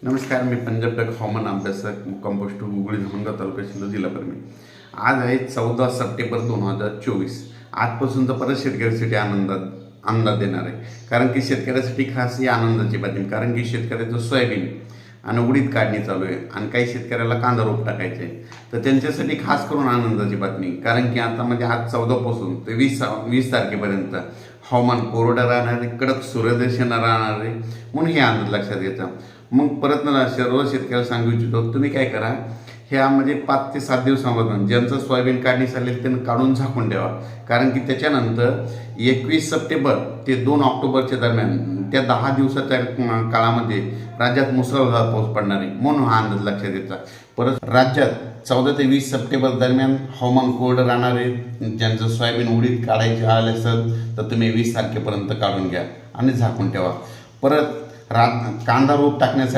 नमस्कार, मी पंजाब टक हवामान अभ्यासक कंपोस्ट गुगळी धमणगाव तालुका शिल्लोड जिल्हा परभणी. आज आहे 14 सप्टेंबर 2024. आजपासून तर परत शेतकऱ्यासाठी आनंदात देणार आहे. कारण की शेतकऱ्यासाठी खास ही आनंदाची बातमी, कारण की शेतकऱ्याचं सोयाबीन आणि उडीद काढणी चालू आहे आणि काही शेतकऱ्याला कांदा रोप टाकायचे आहे. तर त्यांच्यासाठी खास करून आनंदाची बातमी, कारण की आता म्हणजे आज 14 पासून ते 20 तारखेपर्यंत हवामान कोरडं राहणार आहे, कडक सूर्यदर्शन राहणार आहे. म्हणून हे आनंद लक्षात घ्यायचा. मग परत सर्व शेतकऱ्याला सांगू इच्छितो, तुम्ही काय करा, ह्या म्हणजे 5 ते 7 दिवसांमधून ज्यांचं सोयाबीन काढणी चालेल त्यांना काढून झाकून द्यावा. कारण की त्याच्यानंतर 21 सप्टेंबर ते 2 ऑक्टोबरच्या दरम्यान त्या 10 दिवसाच्या काळामध्ये राज्यात मुसळधार पाऊस पडणार आहे. म्हणून हा अंदाज लक्षात घ्यायचा. परत राज्यात 14 ते 20 सप्टेंबर दरम्यान हवामान कोरडं राहणार आहे. ज्यांचं सोयाबीन उडीद काढायचे आले असेल तर तुम्ही 20 तारखेपर्यंत काढून घ्या आणि झाकून ठेवा. परत कांदा रोप टाकण्यासाठी